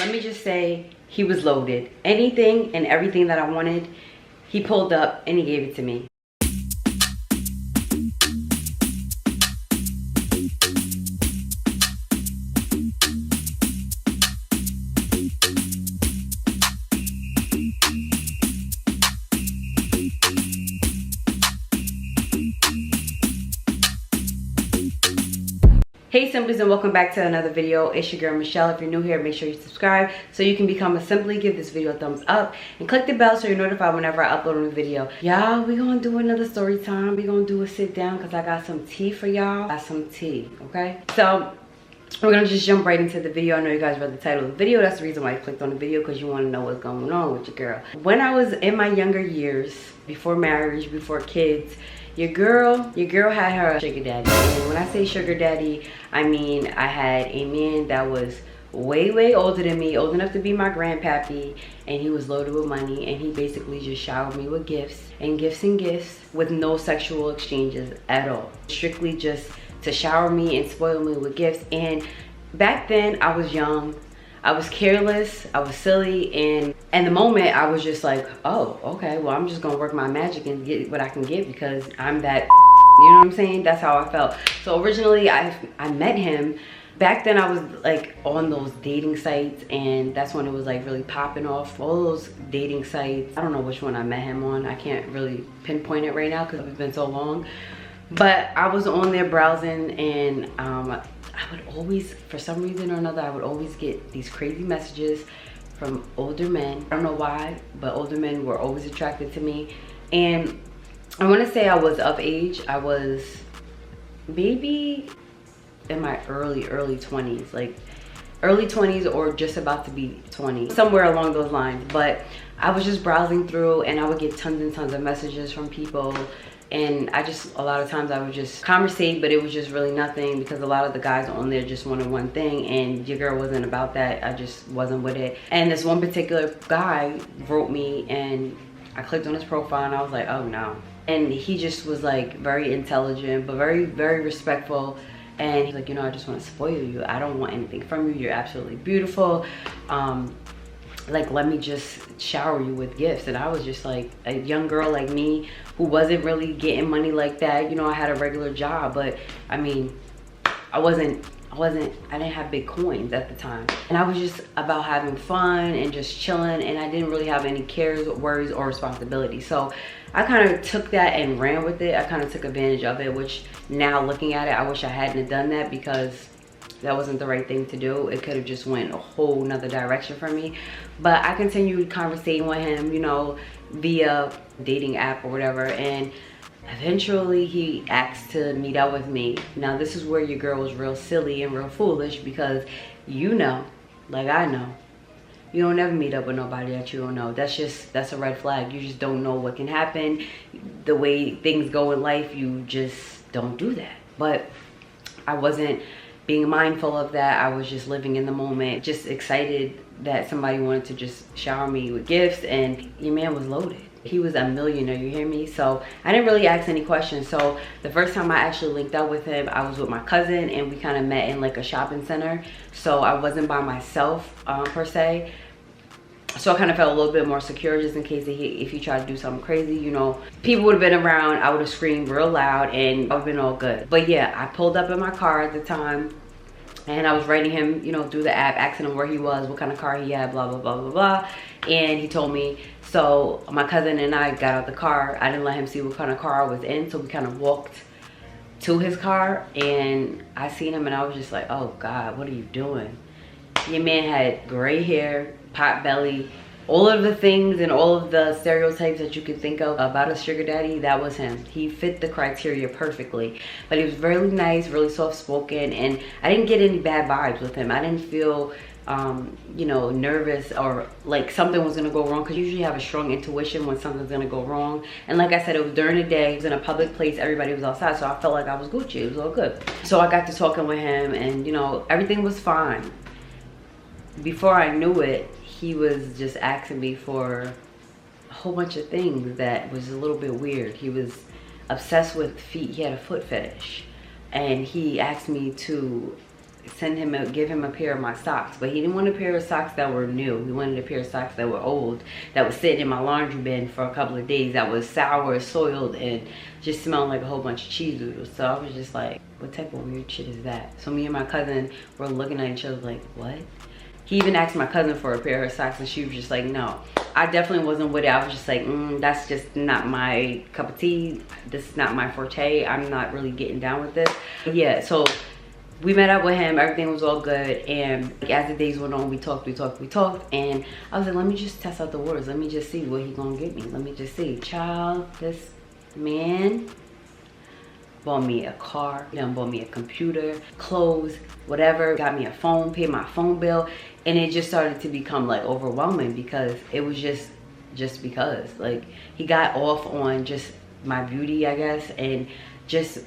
let me just say, he was loaded. Anything and everything that I wanted, he pulled up and he gave it to me. Hey Simplies, and welcome back to another video. It's your girl Michelle. If you're new here, make sure you subscribe so you can become a Simply. Give this video a thumbs up and click the bell so you're notified whenever I upload a new video. Y'all, we're gonna do another story time. We're gonna do a sit down because I got some tea for y'all. Got some tea, okay? So we're gonna just jump right into the video. I know you guys read the title of the video. That's the reason why I clicked on the video, because you want to know what's going on with your girl. When I was in my younger years, before marriage, before kids, your girl had her sugar daddy. And when I say sugar daddy, I mean I had a man that was way older than me, old enough to be my grandpappy, and he was loaded with money, and he basically just showered me with gifts and gifts with no sexual exchanges at all. Strictly just to shower me and spoil me with gifts. And back then I was young, I was careless, I was silly, and in the moment I was just like, oh, okay, well, I'm just gonna work my magic and get what I can get because I'm that, you know what I'm saying? That's how I felt. So originally I met him. Back then I was like on those dating sites, and that's when it was like really popping off. All those dating sites, I don't know which one I met him on. I can't really pinpoint it right now because it's been so long. But I was on there browsing, and I would always, for some reason or another, I would always get these crazy messages from older men. I don't know why, but older men were always attracted to me. And I want to say I was of age. I was maybe in my early 20s, like early 20s or just about to be 20, somewhere along those lines. But I was just browsing through, and I would get tons and tons of messages from people. And I just, a lot of times I would just conversate, but it was just really nothing, because a lot of the guys on there just wanted one thing, and your girl wasn't about that. I just wasn't with it. And this one particular guy wrote me, and I clicked on his profile, and I was like, oh no. And he just was like very intelligent, but very respectful. And he's like, you know, I just want to spoil you. I don't want anything from you. You're absolutely beautiful. Like, let me just shower you with gifts. And I was just like, a young girl like me who wasn't really getting money like that. You know, I had a regular job, but I mean, I didn't have big coins at the time. And I was just about having fun and just chilling, and I didn't really have any cares, worries, or responsibilities. So I kind of took that and ran with it. I kind of took advantage of it, which now looking at it, I wish I hadn't have done that, because that wasn't the right thing to do. It could have just went a whole nother direction for me. But I continued conversating with him, you know, via dating app or whatever. And eventually he asked to meet up with me. Now this is where your girl was real silly and real foolish, because you know, like I know, you don't ever meet up with nobody that you don't know. That's a red flag. You just don't know what can happen. The way things go in life, you just don't do that. But I wasn't being mindful of that. I was just living in the moment, just excited that somebody wanted to just shower me with gifts, and your man was loaded. He was a millionaire, you hear me? So I didn't really ask any questions. So the first time I actually linked up with him, I was with my cousin, and we kind of met in like a shopping center. So I wasn't by myself per se. So I kind of felt a little bit more secure, just in case if he tried to do something crazy, you know, people would have been around. I would have screamed real loud, and I would have been all good. But yeah, I pulled up in my car at the time, and I was writing him, you know, through the app, asking him where he was, what kind of car he had, blah, blah, blah, blah, blah. And he told me. So my cousin and I got out the car. I didn't let him see what kind of car I was in, so we kind of walked to his car, and I seen him, and I was just like, oh God, what are you doing? Your man had gray hair, pot belly, all of the things and all of the stereotypes that you could think of about a sugar daddy. That was him. He fit the criteria perfectly. But he was really nice, really soft-spoken, and I didn't get any bad vibes with him. I didn't feel you know, nervous or like something was gonna go wrong, because usually have a strong intuition when something's gonna go wrong. And like I said, it was during the day, it was in a public place, everybody was outside, so I felt like I was Gucci. It was all good. So I got to talking with him, and you know, everything was fine. Before I knew it, he was just asking me for a whole bunch of things that was a little bit weird. He was obsessed with feet. He had a foot fetish, and he asked me to give him a pair of my socks. But he didn't want a pair of socks that were new. He wanted a pair of socks that were old, that was sitting in my laundry bin for a couple of days, that was sour, soiled, and just smelled like a whole bunch of cheese doodles. So I was just like, what type of weird shit is that? So me and my cousin were looking at each other like, what? He even asked my cousin for a pair of socks, and she was just like, no. I definitely wasn't with it. I was just like, that's just not my cup of tea. This is not my forte. I'm not really getting down with this. But yeah, so we met up with him. Everything was all good. And as the days went on, we talked. And I was like, let me just test out the waters. Let me just see what he gonna get me. Let me just see. Child, this man bought me a car, then bought me a computer, clothes, whatever, got me a phone, paid my phone bill. And it just started to become like overwhelming, because it was just because like he got off on just my beauty, I guess, and just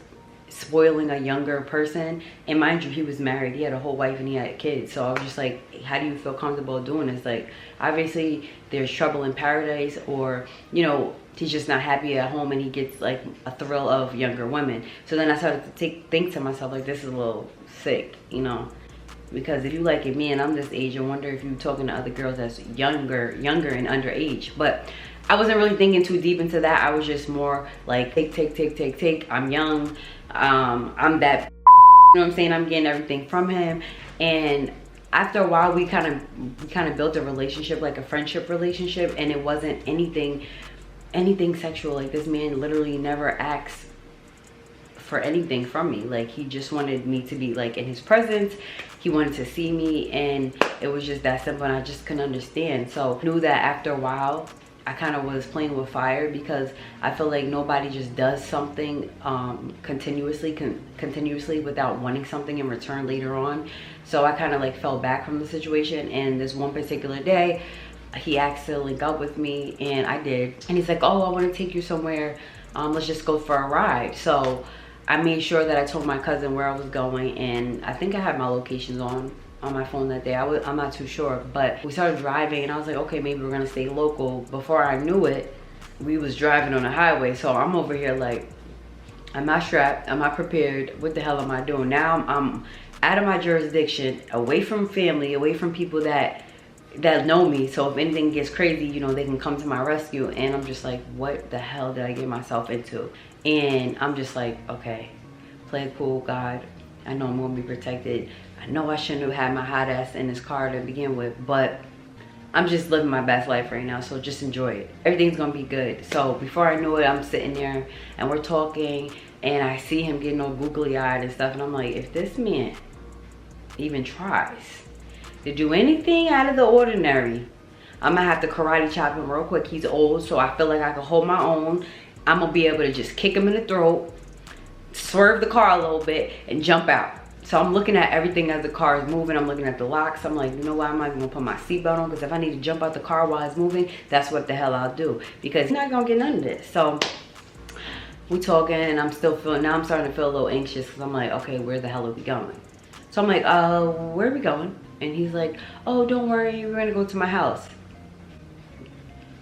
spoiling a younger person. And mind you, he was married, he had a whole wife, and he had kids. So I was just like, how do you feel comfortable doing this? Like, obviously there's trouble in paradise, or you know, he's just not happy at home and he gets like a thrill of younger women. So then I started to think to myself, like, this is a little sick, you know, because if you like it, me and I'm this age, I wonder if you're talking to other girls that's younger and underage. But I wasn't really thinking too deep into that. I was just more like, take. I'm young. I'm that, you know what I'm saying? I'm getting everything from him. And after a while, we kind of built a relationship, like a friendship relationship, and it wasn't anything sexual. Like, this man literally never asked for anything from me. Like, he just wanted me to be like in his presence. He wanted to see me, and it was just that simple, and I just couldn't understand. So I knew that after a while I kind of was playing with fire, because I feel like nobody just does something continuously without wanting something in return later on. So I kind of like fell back from the situation, and this one particular day he asked to link up with me, and I did. And he's like, oh, I want to take you somewhere, let's just go for a ride. So I made sure that I told my cousin where I was going, and I think I had my locations on my phone that day. I'm not too sure, but we started driving, and I was like, okay, maybe we're gonna stay local. Before I knew it, we was driving on the highway. So I'm over here like, am I strapped? Am I prepared? What the hell am I doing? Now I'm out of my jurisdiction, away from family, away from people that know me. So if anything gets crazy, you know, they can come to my rescue. And I'm just like, what the hell did I get myself into? And I'm just like, okay, play it cool, God. I know I'm gonna be protected. I know I shouldn't have had my hot ass in this car to begin with, but I'm just living my best life right now, so just enjoy it. Everything's gonna be good. So before I knew it, I'm sitting there and we're talking, and I see him getting all googly eyed and stuff, and I'm like, if this man even tries to do anything out of the ordinary, I'm gonna have to karate chop him real quick. He's old, so I feel like I can hold my own. I'm gonna be able to just kick him in the throat, swerve the car a little bit, and jump out. So I'm looking at everything as the car is moving. I'm looking at the locks. I'm like, you know what? I'm not even gonna put my seatbelt on, because if I need to jump out the car while it's moving, that's what the hell I'll do, because he's not gonna get none of this. So we talking, and I'm starting to feel a little anxious, because I'm like, okay, where the hell are we going? So I'm like, where are we going? And he's like, oh, don't worry, we're gonna go to my house.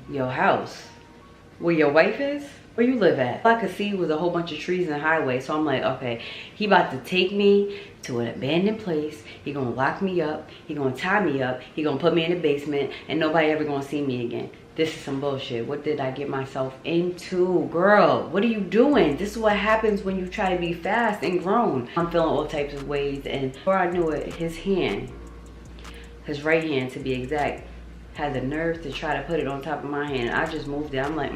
Your house? Where your wife is? Where you live at? All I could see was a whole bunch of trees and a highway. So I'm like, okay, he about to take me to an abandoned place. He gonna lock me up. He gonna tie me up. He gonna put me in the basement, and nobody ever gonna see me again. This is some bullshit. What did I get myself into? Girl, what are you doing? This is what happens when you try to be fast and grown. I'm feeling all types of ways, and before I knew it, his right hand to be exact, had the nerve to try to put it on top of my hand. I just moved it. I'm like,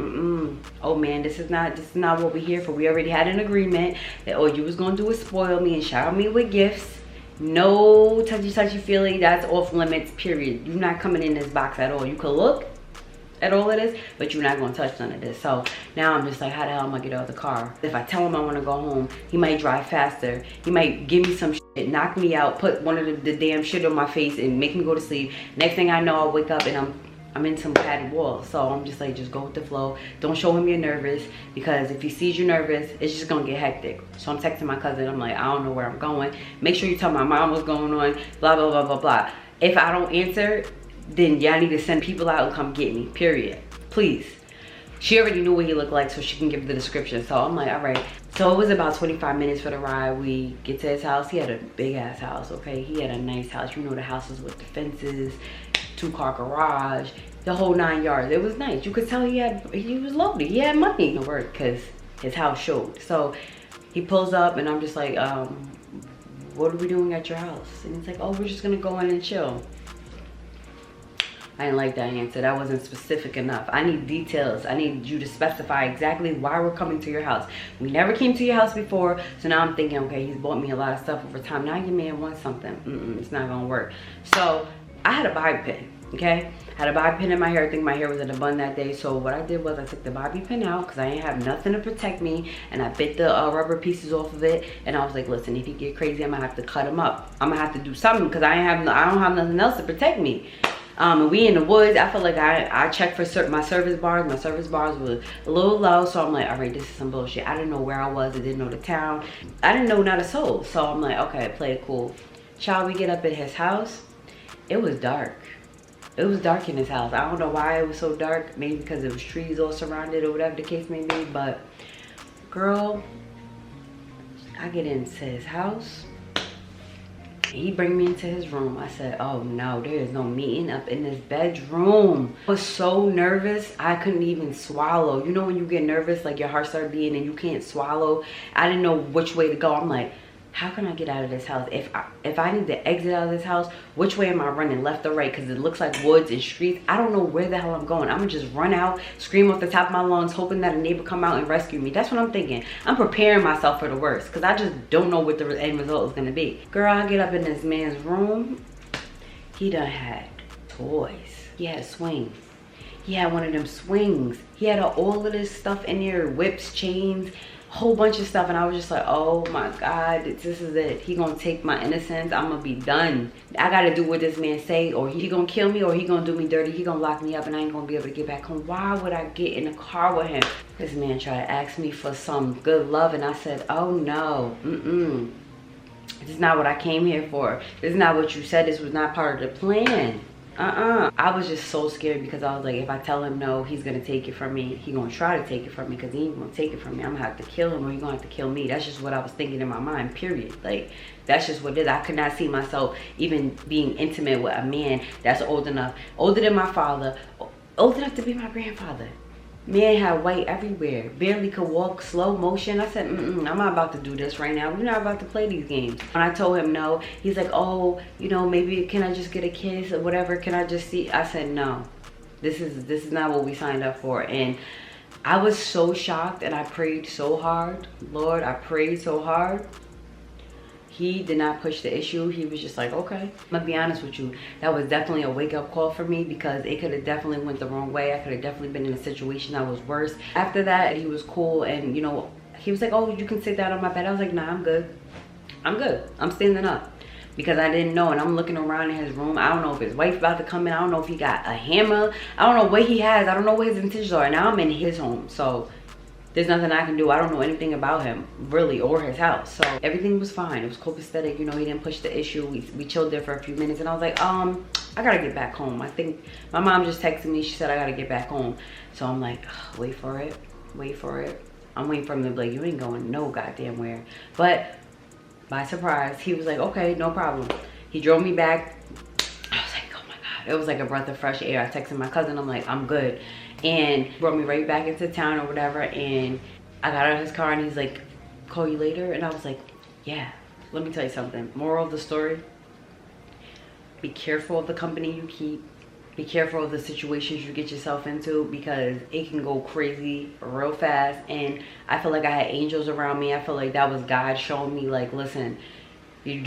oh man, this is not what we're here for. We already had an agreement that all you was gonna do is spoil me and shower me with gifts. No touchy feely. That's off limits, period. You're not coming in this box at all. You could look at all of this, but you're not gonna touch none of this. So now I'm just like, how the hell am I gonna get out of the car? If I tell him I wanna go home, he might drive faster. He might give me some shit, knock me out, put one of the damn shit on my face and make me go to sleep. Next thing I know, I'll wake up and I'm in some padded wall. So I'm just like, just go with the flow. Don't show him you're nervous, because if he sees you nervous, it's just gonna get hectic. So I'm texting my cousin. I'm like, I don't know where I'm going. Make sure you tell my mom what's going on, blah, blah, blah, blah, blah. If I don't answer, then y'all need to send people out and come get me, period. Please. She already knew what he looked like, so she can give the description. So I'm like, all right. So it was about 25 minutes for the ride. We get to his house. He had a big ass house, okay? He had a nice house. You know, the houses with the fences, 2-car garage, the whole 9 yards. It was nice. You could tell he was loaded. He had money to work because his house showed. So he pulls up and I'm just like, what are we doing at your house? And he's like, oh, we're just gonna go in and chill. I didn't like that answer. That wasn't specific enough. I need details. I need you to specify exactly why we're coming to your house. We never came to your house before, so now I'm thinking, okay, he's bought me a lot of stuff over time. Now your man wants something. It's not gonna work. So I had a bobby pin, okay? I had a bobby pin in my hair. I think my hair was in a bun that day. So what I did was I took the bobby pin out because I didn't have nothing to protect me, and I bit the rubber pieces off of it. And I was like, listen, if he get crazy, I'm gonna have to cut him up. I'm gonna have to do something because I don't have nothing else to protect me. And we in the woods. I feel like I checked for my service bars. My service bars were a little low, so I'm like, all right, this is some bullshit. I didn't know where I was. I didn't know the town. I didn't know not a soul. So I'm like, okay, play it cool. Child, we get up at his house. It was dark. It was dark in his house. I don't know why it was so dark. Maybe because it was trees all surrounded or whatever the case may be. But girl, I get into his house. He bring me into his room. I said, oh no, there is no meeting up in this bedroom. I was so nervous, I couldn't even swallow. You know when you get nervous, like your heart starts beating and you can't swallow? I didn't know which way to go. I'm like, how can I get out of this house? If I need to exit out of this house, which way am I running, left or right? Because it looks like woods and streets. I don't know where the hell I'm going. I'm gonna just run out, scream off the top of my lungs, hoping that a neighbor come out and rescue me. That's what I'm thinking. I'm preparing myself for the worst because I just don't know what the end result is gonna be. Girl, I get up in this man's room. He done had toys. He had a swing. He had one of them swings. He had all of this stuff in there, whips, chains, whole bunch of stuff. And I was just like, oh my God, this is it. He gonna take my innocence. I'm gonna be done. I gotta do what this man say, or he gonna kill me, or he gonna do me dirty. He gonna lock me up and I ain't gonna be able to get back home. Why would I get in the car with him? This man tried to ask me for some good love and I said, oh no, this is not what I came here for. This is not what you said. This was not part of the plan. I was just so scared because I was like, if I tell him no, he's gonna take it from me. He gonna try to take it from me because he ain't gonna take it from me. I'm gonna have to kill him or he gonna have to kill me. That's just what I was thinking in my mind, period. Like, that's just what it is. I could not see myself even being intimate with a man that's old enough, older than my father, old enough to be my grandfather. Man had white everywhere, barely could walk, slow motion. I said, I'm not about to do this right now. We're not about to play these games. When I told him no, he's like, oh, you know, maybe can I just get a kiss or whatever? Can I just see? I said, no, this is not what we signed up for. And I was so shocked and I prayed so hard. Lord, I prayed so hard. He did not push the issue. He was just like, okay. I'm gonna be honest with you. That was definitely a wake-up call for me because it could have definitely went the wrong way. I could have definitely been in a situation that was worse. After that, he was cool and, you know, he was like, oh, you can sit down on my bed. I was like, nah, I'm good. I'm good. I'm standing up. Because I didn't know, and I'm looking around in his room. I don't know if his wife's about to come in. I don't know if he got a hammer. I don't know what he has. I don't know what his intentions are. Now I'm in his home, so there's nothing I can do. I don't know anything about him, really, or his house. So everything was fine. It was copacetic. You know, he didn't push the issue. We chilled there for a few minutes. And I was like, I got to get back home. I think my mom just texted me. She said, I got to get back home. So I'm like, wait for it. Wait for it. I'm waiting for him to be like, you ain't going no goddamn where. But by surprise, he was like, okay, no problem. He drove me back. I was like, oh my God. It was like a breath of fresh air. I texted my cousin. I'm like, I'm good. And brought me right back into town or whatever. And I got out of his car and he's like, call you later? And I was like, yeah. Let me tell you something. Moral of the story, be careful of the company you keep. Be careful of the situations you get yourself into because it can go crazy real fast. And I feel like I had angels around me. I feel like that was God showing me, like, listen, you're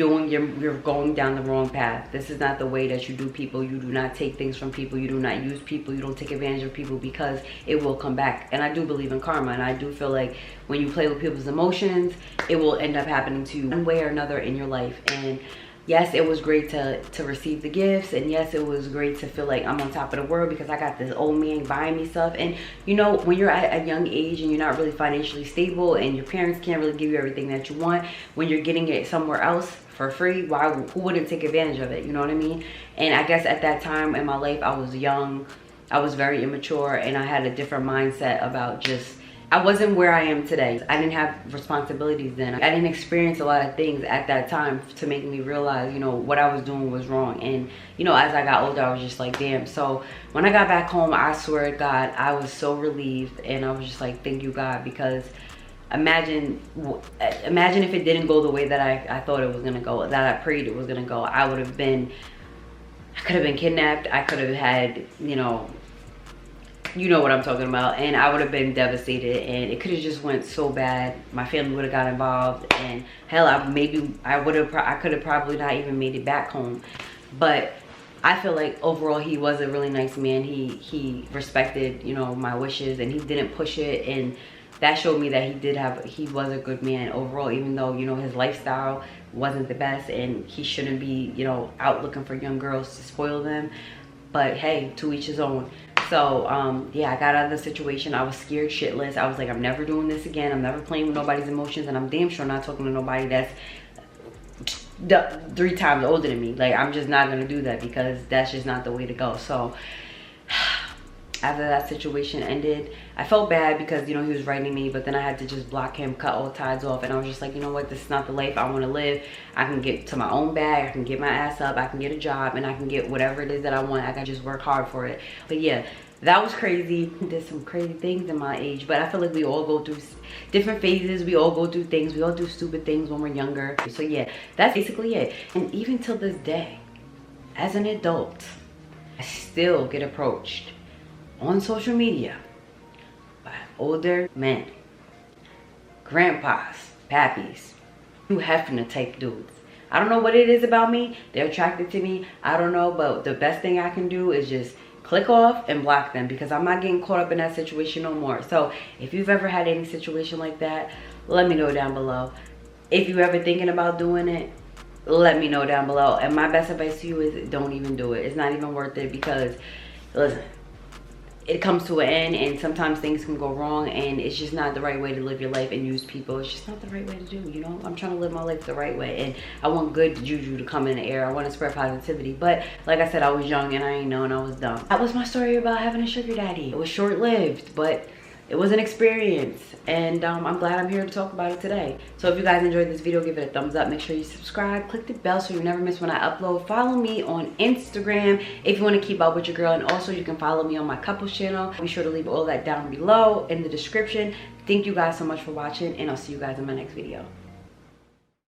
going down the wrong path. This is not the way that you do people. You do not take things from people. You do not use people. You don't take advantage of people because it will come back. And I do believe in karma. And I do feel like when you play with people's emotions, it will end up happening to you one way or another in your life. And yes, it was great to receive the gifts. And yes, it was great to feel like I'm on top of the world because I got this old man buying me stuff. And you know, when you're at a young age and you're not really financially stable and your parents can't really give you everything that you want, when you're getting it somewhere else for free, who wouldn't take advantage of it? You know what I mean? And I guess at that time in my life, I was young. I was very immature and I had a different mindset about just, I wasn't where I am today. I didn't have responsibilities then. I didn't experience a lot of things at that time to make me realize, you know, what I was doing was wrong. And, you know, as I got older, I was just like, damn. So when I got back home, I swear to God, I was so relieved. And I was just like, thank you, God, because imagine if it didn't go the way that I thought it was gonna go, that I prayed it was gonna go. I could have been kidnapped. I could have had, you know what I'm talking about, and I would have been devastated, and it could have just went so bad. My family would have got involved, and hell, I could have probably not even made it back home. But I feel like overall he was a really nice man. He respected, you know, my wishes, and he didn't push it, and that showed me that he was a good man overall, even though, you know, his lifestyle wasn't the best, and he shouldn't be, you know, out looking for young girls to spoil them. But hey, to each his own. So yeah, I got out of the situation. I was scared shitless. I was like, I'm never doing this again. I'm never playing with nobody's emotions, and I'm damn sure not talking to nobody that's 3 times older than me. Like, I'm just not gonna do that, because that's just not the way to go. So after that situation ended, I felt bad because, you know, he was writing me, but then I had to just block him, cut all ties off, and I was just like, you know what, this is not the life I want to live. I can get to my own bag, I can get my ass up, I can get a job, and I can get whatever it is that I want. I can just work hard for it. But yeah, that was crazy. Did some crazy things in my age, but I feel like we all go through different phases. We all go through things. We all do stupid things when we're younger. So yeah, that's basically it. And even till this day, as an adult, I still get approached on social media by older men, grandpas, pappies, you hefner type dudes. I don't know what it is about me. They're attracted to me. I don't know, but the best thing I can do is just click off and block them, because I'm not getting caught up in that situation no more. So if you've ever had any situation like that, let me know down below. If you're ever thinking about doing it, let me know down below. And my best advice to you is don't even do it. It's not even worth it, because listen, it comes to an end, and sometimes things can go wrong, and it's just not the right way to live your life and use people. It's just not the right way to do, you know. I'm trying to live my life the right way, and I want good juju to come in the air. I want to spread positivity. But like I said, I was young and I ain't know, and I was dumb. That was my story about having a sugar daddy. It was short-lived, but it was an experience, and I'm glad I'm here to talk about it today. So if you guys enjoyed this video, give it a thumbs up. Make sure you subscribe, click the bell so you never miss when I upload. Follow me on Instagram if you want to keep up with your girl, and also you can follow me on my couples channel. Be sure to leave all that down below in the description. Thank you guys so much for watching, and I'll see you guys in my next video.